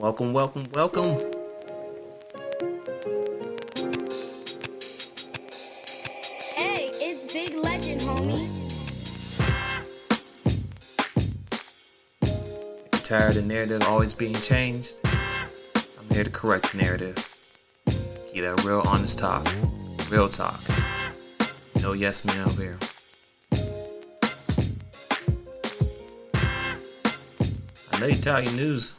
Welcome. Hey, it's Big Legend, homie. You tired of the narrative always being changed? I'm here to correct the narrative. Get a real honest talk. Real talk. No yes men over here. I know you tired of your news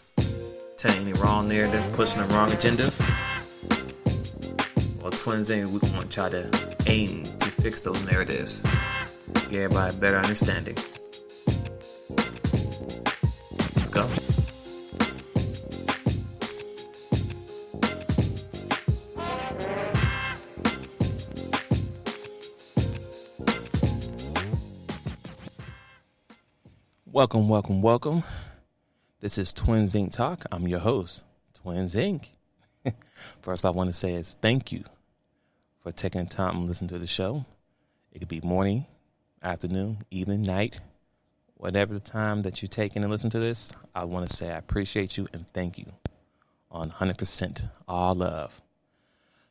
telling you the wrong narrative, pushing the wrong agenda. Well, Twinsinc, we're going to try to aim to fix those narratives. Give everybody a better understanding. Let's go. Welcome. This is Twinsinc Talk. I'm your host, Twinsinc. First, I want to say is thank you for taking the time to listen to the show. It could be morning, afternoon, evening, night, whatever the time that you're taking to listen to this. I want to say I appreciate you and thank you on 100%. All love.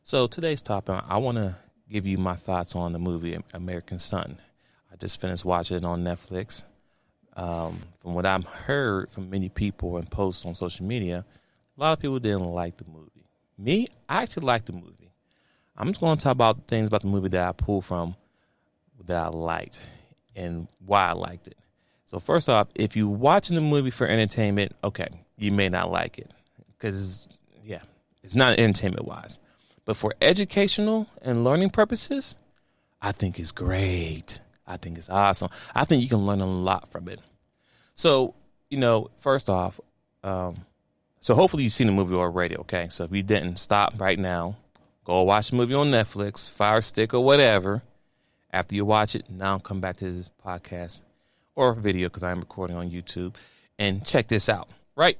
So today's topic, I want to give you my thoughts on the movie American Son. I just finished watching it on Netflix. From what I've heard from many people and posts on social media, a lot of people didn't like the movie. Me, I actually liked the movie. I'm just going to talk about things about the movie that I pulled from that I liked and why I liked it. So first off, if you're watching the movie for entertainment, okay, you may not like it because, it's not entertainment-wise. But for educational and learning purposes, I think it's great. I think it's awesome. I think you can learn a lot from it. So, first off, so hopefully you've seen the movie already, okay? So if you didn't, stop right now. Go watch the movie on Netflix, Fire Stick or whatever. After you watch it, now come back to this podcast or video because I'm recording on YouTube and check this out, right?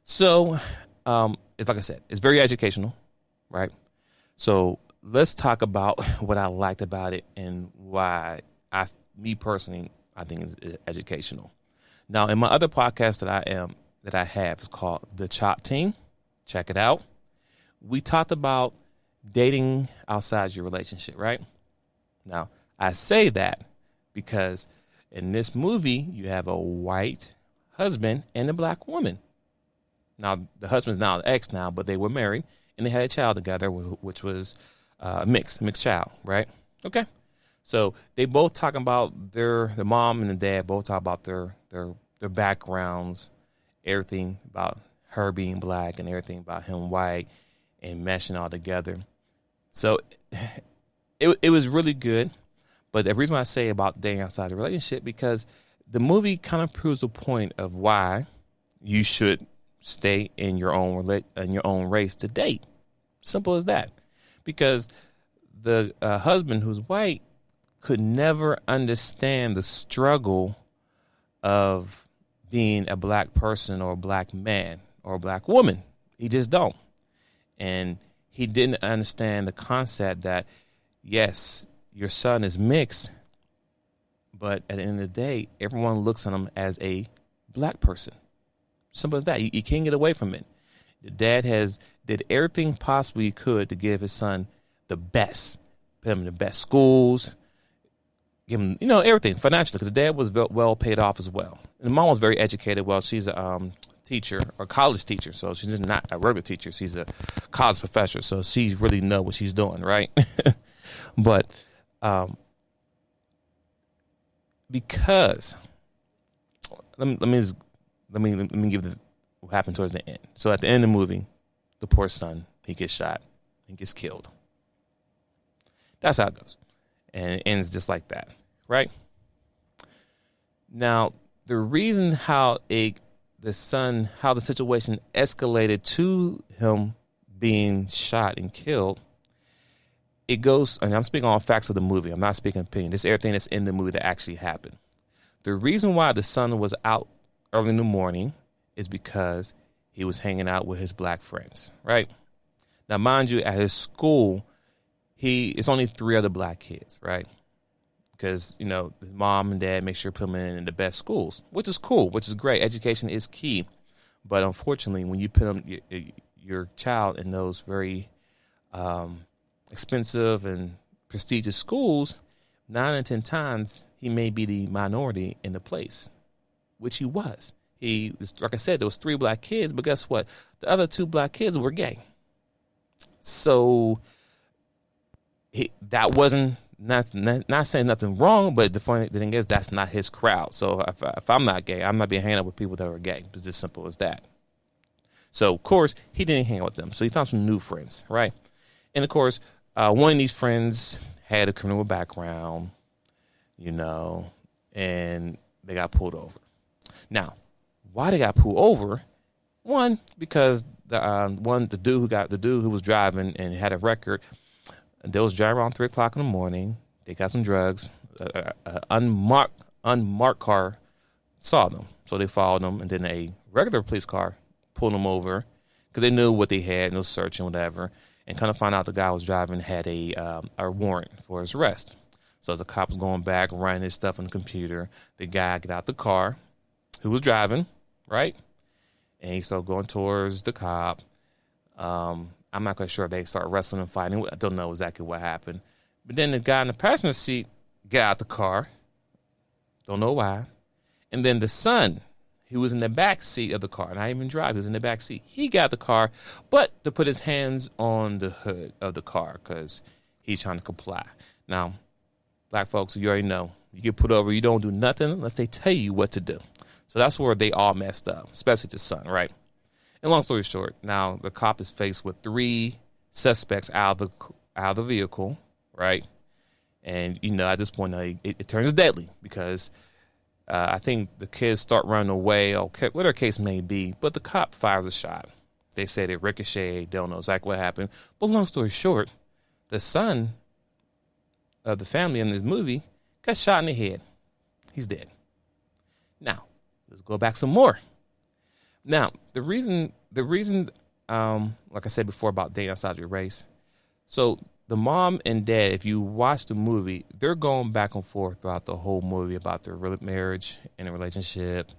So, it's like I said, it's very educational, right? So let's talk about what I liked about it and why me personally, I think it's educational. Now, in my other podcast that I have is called The Chop Team. Check it out. We talked about dating outside your relationship, right? Now, I say that because in this movie, you have a white husband and a black woman. Now, the husband's now an ex now, but they were married and they had a child together, which was a mixed child, right? Okay. So they both talking about the mom and the dad both talk about their backgrounds, everything about her being black and everything about him white and meshing all together. So it was really good. But the reason why I say about dating outside the relationship, because the movie kind of proves a point of why you should stay in your own race to date. Simple as that. Because the husband who's white could never understand the struggle of being a black person or a black man or a black woman. He just don't. And he didn't understand the concept that, yes, your son is mixed, but at the end of the day, everyone looks on him as a black person. Simple as that. You can't get away from it. The dad did everything possible he could to give his son the best. Put him in the best schools, give him, everything financially, because the dad was well paid off as well. And the mom was very educated. Well, she's a teacher or college teacher, so she's not a regular teacher. She's a college professor, so she really knows what she's doing, right? But because let me give what happened towards the end. So at the end of the movie, the poor son, he gets shot and gets killed. That's how it goes. And it ends just like that, right? Now, the reason how the situation escalated to him being shot and killed, it goes, and I'm speaking on facts of the movie. I'm not speaking opinion. This is everything that's in the movie that actually happened. The reason why the son was out early in the morning is because he was hanging out with his black friends, right? Now, mind you, at his school, it's only 3 other black kids, right? Because, his mom and dad make sure to put him in the best schools, which is cool, which is great. Education is key. But unfortunately, when you put your child in those very expensive and prestigious schools, 9 and 10 times he may be the minority in the place, which he was. Like I said, there was 3 black kids, but guess what? The other 2 black kids were gay. So that wasn't not saying nothing wrong, but the thing is that's not his crowd. So if I'm not gay, I'm not being hanging out with people that are gay. It's as simple as that. So of course he didn't hang out with them. So he found some new friends, right? And of course, one of these friends had a criminal background, and they got pulled over. Now, why they got pulled over? One, because the dude who was driving and had a record, they was driving around 3:00 in the morning. They got some drugs. An unmarked car saw them, so they followed them, and then a regular police car pulled them over because they knew what they had, no search and whatever, and kind of found out the guy was driving had a warrant for his arrest. So as the cop was going back, running his stuff on the computer, the guy got out the car, who was driving, right? And he started going towards the cop. I'm not quite sure if they started wrestling and fighting. I don't know exactly what happened. But then the guy in the passenger seat got out the car. Don't know why. And then the son, who was in the back seat of the car, not even drive, he was in the back seat. He got the car, but to put his hands on the hood of the car because he's trying to comply. Now, black folks, you already know, you get put over, you don't do nothing unless they tell you what to do. So that's where they all messed up, especially the son, right? And long story short, now the cop is faced with 3 suspects out of the vehicle, right? And, at this point, it turns deadly because I think the kids start running away, or whatever case may be, but the cop fires a shot. They say it ricocheted. They don't know exactly what happened. But long story short, the son of the family in this movie got shot in the head. He's dead. Now, let's go back some more. Now, the reason, like I said before about dating outside your race. So the mom and dad, if you watch the movie, they're going back and forth throughout the whole movie about their marriage and a relationship.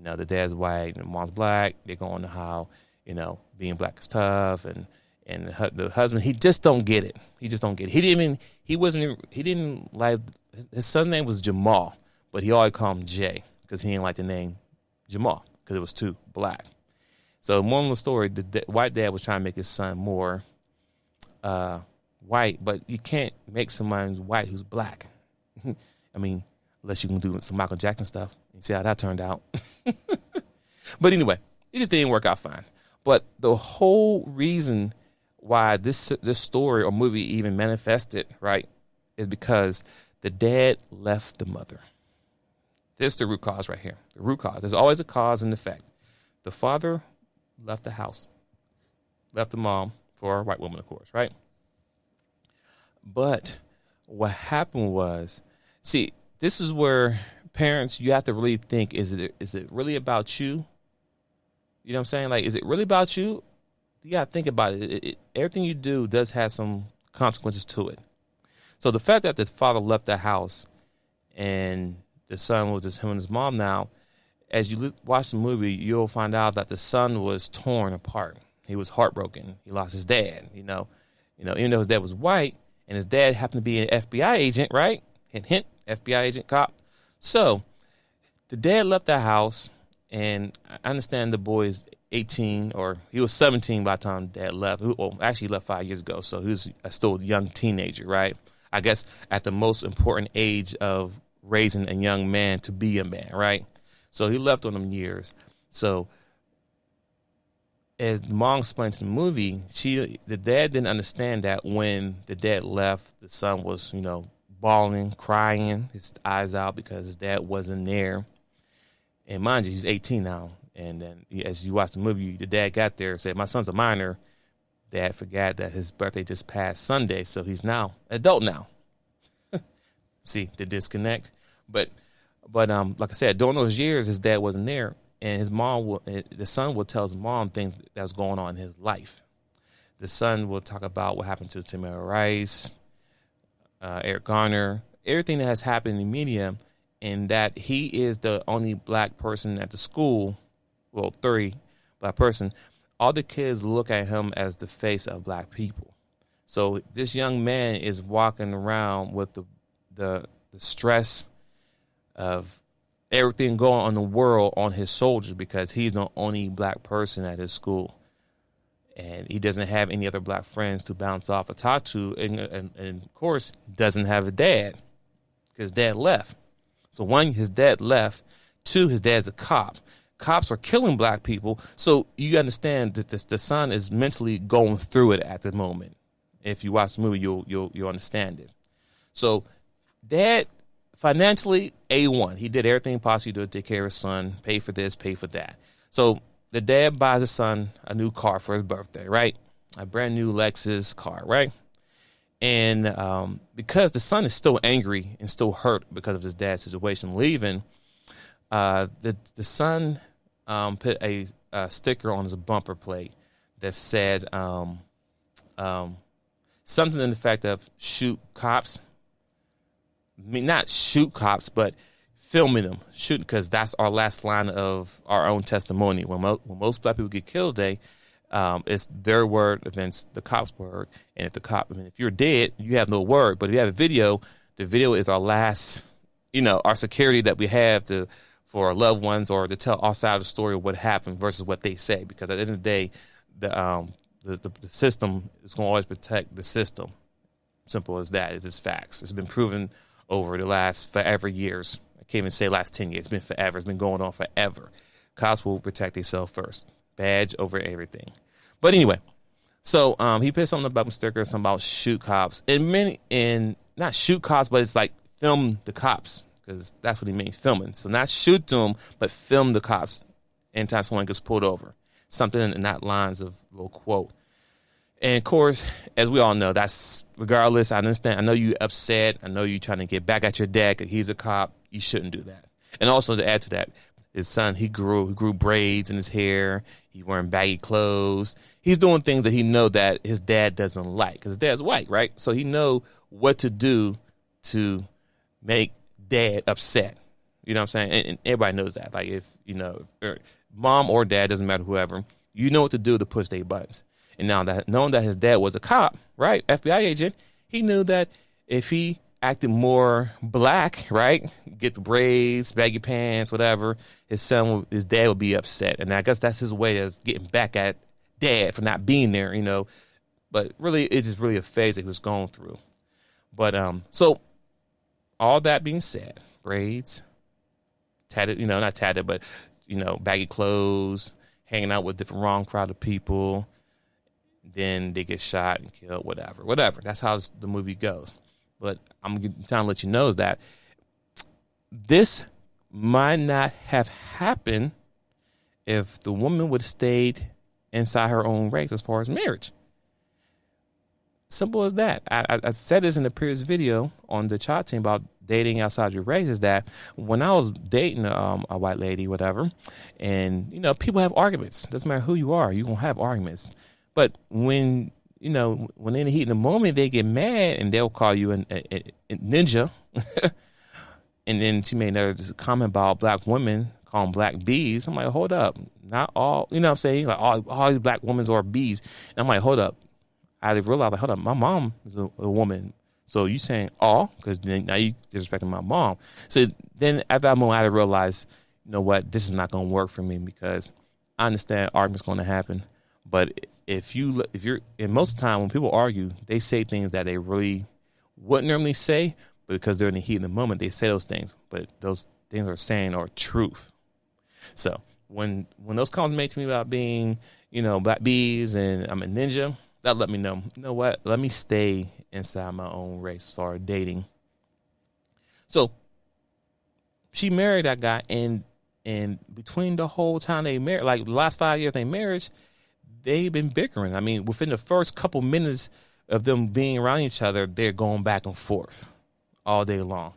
The dad's white and the mom's black. They're going to how, being black is tough, and the husband, he just don't get it. He just don't get it. He didn't like, his son's name was Jamal, but he always called him Jay because he didn't like the name Jamal because it was too black. So, moral of the story, the white dad was trying to make his son more white, but you can't make someone white who's black. I mean, unless you can do some Michael Jackson stuff. You see how that turned out. But anyway, it just didn't work out fine. But the whole reason why this story or movie even manifested, right, is because the dad left the mother. This is the root cause right here. The root cause. There's always a cause and effect. The father left the house, left the mom for a white woman, of course, right? But what happened was, see, this is where parents, you have to really think, is it really about you? You know what I'm saying? Like, is it really about you? You got to think about it. Everything you do does have some consequences to it. So the fact that the father left the house and the son was just him and his mom now, as you watch the movie, you'll find out that the son was torn apart. He was heartbroken. He lost his dad, even though his dad was white and his dad happened to be an FBI agent, right? Hint, hint, FBI agent, cop. So the dad left the house, and I understand the boy is 18, or he was 17 by the time dad left. Well, actually he left 5 years ago, so he was still a young teenager, right? I guess at the most important age of raising a young man to be a man, right? So he left on them years. So as the mom explained to the movie, the dad didn't understand that when the dad left, the son was, bawling, crying, his eyes out because his dad wasn't there. And mind you, he's 18 now. And then as you watch the movie, the dad got there and said, my son's a minor. Dad forgot that his birthday just passed Sunday, so he's now adult now. See, the disconnect. But like I said, during those years, his dad wasn't there. And the son will tell his mom things that's going on in his life. The son will talk about what happened to Tamara Rice, Eric Garner, everything that has happened in the media, and that he is the only black person at the school, well, 3, black person, all the kids look at him as the face of black people. So this young man is walking around with the stress of everything going on in the world on his shoulders because he's the only black person at his school. And he doesn't have any other black friends to bounce off or talk to. And of course, doesn't have a dad because dad left. So one, his dad left. Two, his dad's a cop. Cops are killing black people. So you understand that the son is mentally going through it at the moment. If you watch the movie, you'll understand it. So dad, financially, A1. He did everything possible to take care of his son, pay for this, pay for that. So the dad buys his son a new car for his birthday, right? A brand new Lexus car, right? And because the son is still angry and still hurt because of his dad's situation leaving, the son put a sticker on his bumper plate that said something in the fact of shoot cops. I mean, not shoot cops, but filming them, shooting, because that's our last line of our own testimony. When most black people get killed today, it's their word against the cop's word. And if you're dead, you have no word. But if you have a video, the video is our last, our security that we have for our loved ones or to tell our side of the story of what happened versus what they say. Because at the end of the day, the system is going to always protect the system. Simple as that. It's just facts. It's been proven over the last forever years. I can't even say last 10 years. It's been forever. It's been going on forever. Cops will protect themselves first. Badge over everything. But anyway, so he put something about sticker, something about shoot cops. And not shoot cops, but it's like film the cops, because that's what he means, filming. So not shoot them, but film the cops anytime someone gets pulled over. Something in that lines of little quote. And of course, as we all know, that's regardless. I understand. I know you upset. I know you trying to get back at your dad because he's a cop. You shouldn't do that. And also to add to that, his son, he grew braids in his hair. He wearing baggy clothes. He's doing things that he know that his dad doesn't like because his dad's white, right? So he know what to do to make dad upset. You know what I'm saying? And everybody knows that. Like if mom or dad, doesn't matter, whoever, you know what to do to push their buttons. And now that knowing that his dad was a cop, right, FBI agent, he knew that if he acted more black, right, get the braids, baggy pants, whatever, his dad would be upset. And I guess that's his way of getting back at dad for not being there, But really, it's just really a phase that he was going through. But so all that being said, braids, tatted, not tatted, but baggy clothes, hanging out with different wrong crowd of people. Then they get shot and killed, whatever. That's how the movie goes. But I'm trying to let you know is that this might not have happened if the woman would have stayed inside her own race as far as marriage. Simple as that. I said this in the previous video on the chat team about dating outside your race, is that when I was dating a white lady, whatever, and, people have arguments. Doesn't matter who you are, you're going to have arguments. But when when in the heat of the moment, they get mad and they'll call you a ninja. And then she made another comment about black women, call them black bees. I'm like, hold up. Not all, what I'm saying? Like all these black women are bees. And I'm like, hold up. I realized, hold up, my mom is a woman. So you saying all? Because then now you disrespecting my mom. So then at that moment, I realized, what, this is not going to work for me because I understand arguments going to happen. But if you're, and most of the time when people argue, they say things that they really wouldn't normally say, but because they're in the heat of the moment, they say those things. But those things are saying are truth. So when those comments made to me about being, black bees and I'm a ninja, that let me know, what? Let me stay inside my own race as far as dating. So she married that guy, and between the whole time they married, like the last 5 years they married, they've been bickering. I mean, within the first couple minutes of them being around each other, they're going back and forth all day long.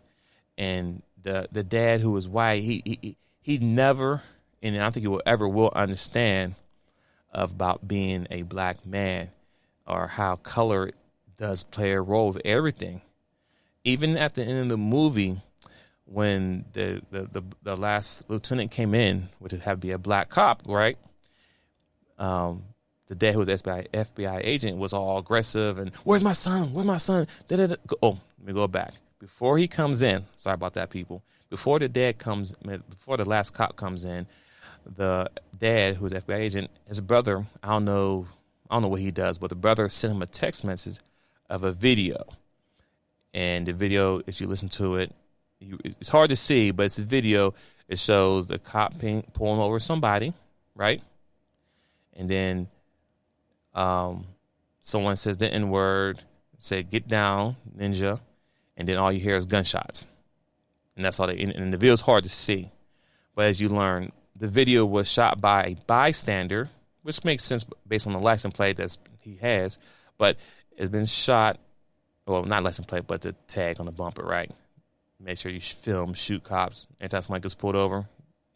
And the dad, who was white, he never, and I don't think he will understand about being a black man or how color does play a role with everything. Even at the end of the movie, when the last lieutenant came in, which would have to be a black cop, right? the dad who was FBI agent was all aggressive and where's my son? Where's my son? Da-da-da. Oh, let me go back. Before he comes in, sorry about that, people. Before the last cop comes in, the dad who's FBI agent, his brother, I don't know what he does, but the brother sent him a text message of a video. And the video, if you listen to it, it's hard to see, but it's a video. It shows the cop pulling over somebody, right? And then someone says the N-word, say, get down, ninja. And then all you hear is gunshots. And that's all and the video's hard to see. But as you learn, the video was shot by a bystander, which makes sense based on the license plate that he has. But it's been shot, well, not license plate, but the tag on the bumper, right? Make sure you film, shoot cops anytime somebody gets pulled over.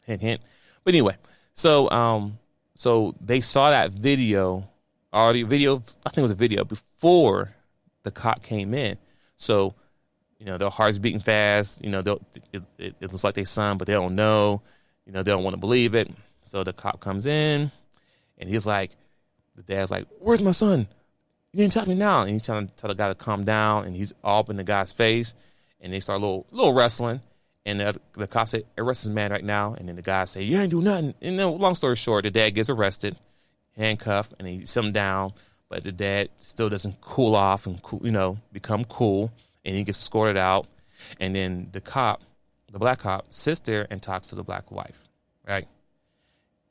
Hint, hint. But anyway, so they saw that video, I think it was a video before the cop came in. So, their heart's beating fast. It looks like their son, but they don't know. They don't want to believe it. So the cop comes in, and the dad's like, where's my son? You didn't tell me now. And he's trying to tell the guy to calm down, and he's all up in the guy's face. And they start a little wrestling. And the cop say, arrest this man right now. And then the guy say, you ain't do nothing. And then, long story short, the dad gets arrested, handcuffed, and he sits him down. But the dad still doesn't cool off and, become cool. And he gets escorted out. And then the black cop, sits there and talks to the black wife, right?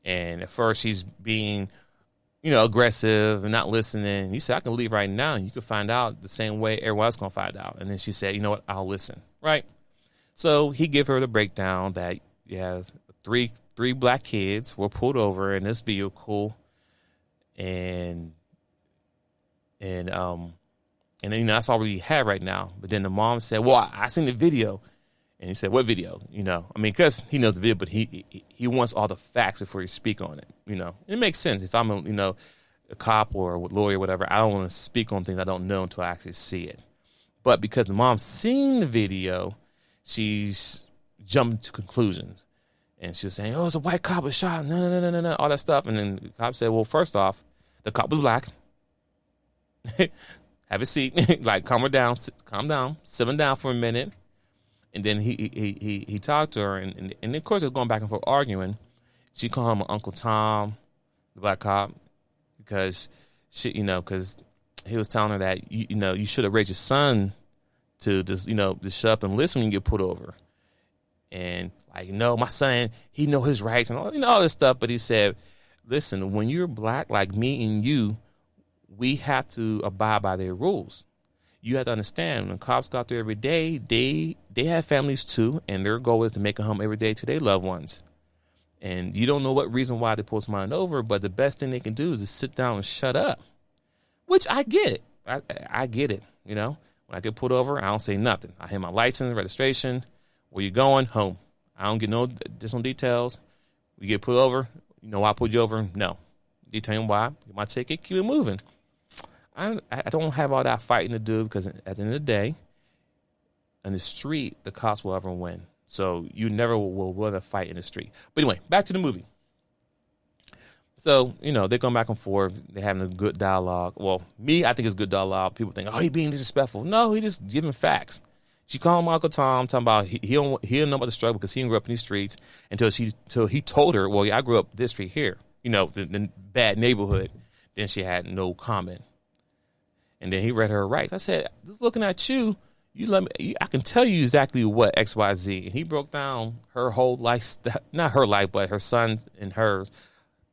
And at first he's being, aggressive and not listening. He said, I can leave right now and you can find out the same way everyone else going to find out. And then she said, you know what, I'll listen, right? So he gave her the breakdown that, three black kids were pulled over in this vehicle. And then, that's all we have right now. But then the mom said, well, I seen the video. And he said, what video? Because he knows the video, but he wants all the facts before he speak on it. It makes sense. If I'm a cop or a lawyer or whatever, I don't want to speak on things I don't know until I actually see it. But because the mom's seen the video, she's jumping to conclusions. And she was saying, oh, it's a white cop was shot. No, all that stuff. And then the cop said, well, first off, the cop was black. Have a seat. Calm down, sit him down for a minute. And then he talked to her, and of course they're going back and forth arguing. She called him Uncle Tom, the black cop, because because he was telling her that you should have raised your son to just to shut up and listen when you get put over. And my son, he know his rights and all this stuff. But he said, listen, when you're black like me and you, we have to abide by their rules. You have to understand, when cops go out there every day, they have families too, and their goal is to make a home every day to their loved ones. And you don't know what reason why they pull somebody over, but the best thing they can do is to sit down and shut up. Which I get it. I get it. When I get pulled over, I don't say nothing. I have my license, registration. Where you going? Home. I don't get no additional details. We get pulled over. Why I pulled you over? No. You tell me why. Get my ticket. Keep it moving. I don't have all that fighting to do, because at the end of the day, in the street, the cops will ever win. So you never will win a fight in the street. But anyway, back to the movie. So, they're going back and forth. They're having a good dialogue. Well, I think it's good dialogue. People think, oh, he's being disrespectful. No, he just giving facts. She called him Uncle Tom, talking about he don't know about the struggle because he didn't grow up in these streets until he told her, well, I grew up this street here, the bad neighborhood. Then she had no comment. And then he read her rights. I said, just looking at you, I can tell you exactly what X, Y, Z. And he broke down her whole life, not her life, but her son's and hers.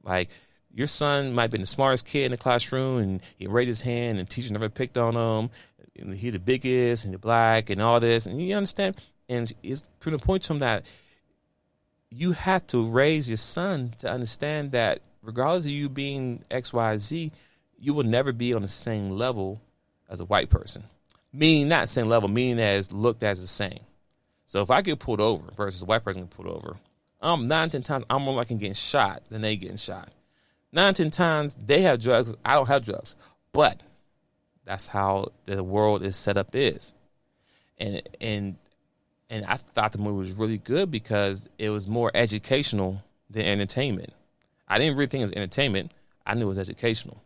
Like, your son might have been the smartest kid in the classroom, and he raised his hand, and the teacher never picked on him. And he the biggest, and the black, and all this. And you understand? And it's putting a point to him that you have to raise your son to understand that regardless of you being X, Y, Z, you will never be on the same level as a white person. Meaning not same level, meaning as looked as the same. So if I get pulled over versus a white person get pulled over, 9 10 times I'm more likely getting shot than they getting shot. 9 10 times they have drugs, I don't have drugs. But that's how the world is set up is. And I thought the movie was really good because it was more educational than entertainment. I didn't really think it was entertainment. I knew it was educational.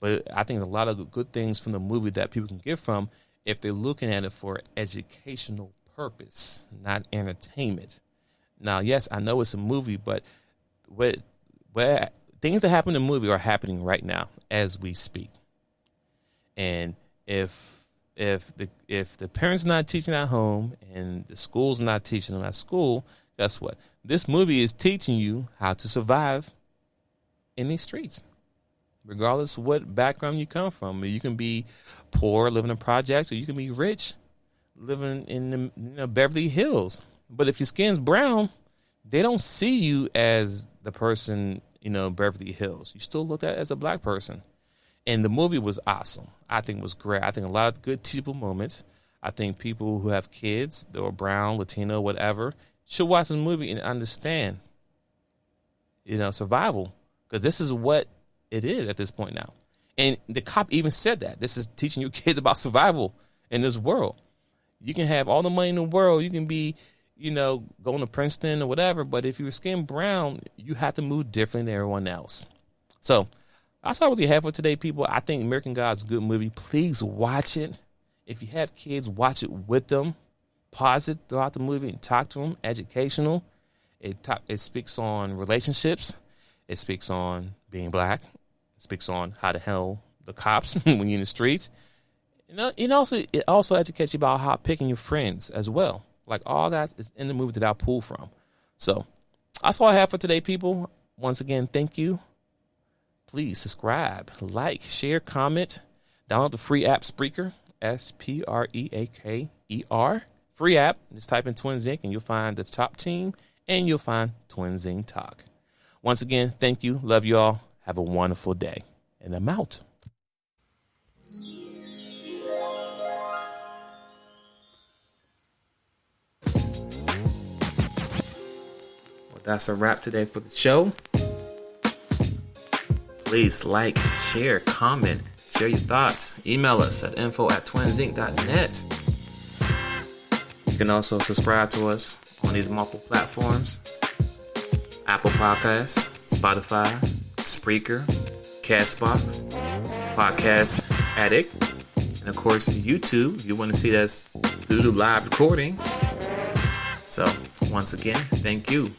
But I think a lot of good things from the movie that people can get from if they're looking at it for educational purpose, not entertainment. Now, yes, I know it's a movie, but where things that happen in the movie are happening right now as we speak. And if the parents not teaching at home and the school's not teaching them at school, guess what? This movie is teaching you how to survive in these streets, regardless of what background you come from. You can be poor, living in projects, or you can be rich, living in the Beverly Hills. But if your skin's brown, they don't see you as the person, Beverly Hills. You still look at as a black person. And the movie was awesome. I think it was great. I think a lot of good teachable moments. I think people who have kids that are brown, Latino, whatever, should watch the movie and understand, survival. Because this is what it is at this point now. And the cop even said that. This is teaching your kids about survival in this world. You can have all the money in the world. You can be, going to Princeton or whatever. But if you're skin brown, you have to move differently than everyone else. So that's all I really have for today, people. I think American God's a good movie. Please watch it. If you have kids, watch it with them. Pause it throughout the movie and talk to them. Educational. It speaks on relationships. It speaks on being black. It speaks on how to handle the cops when you're in the streets. It also educates you about how picking your friends as well. Like all that is in the movie that I pulled from. So that's all I have for today, people. Once again, thank you. Please subscribe, like, share, comment. Download the free app Spreaker, Spreaker. Free app. Just type in Twinsinc and you'll find the top team and you'll find Twinsinc Talk. Once again, thank you. Love you all. Have a wonderful day. And I'm out. Well, that's a wrap today for the show. Please like, share, comment, share your thoughts. Email us at info@twinsinc.net. You can also subscribe to us on these multiple platforms: Apple Podcasts, Spotify, Spreaker, Castbox, Podcast Addict, and of course YouTube if you want to see us through the live recording. So once again, thank you.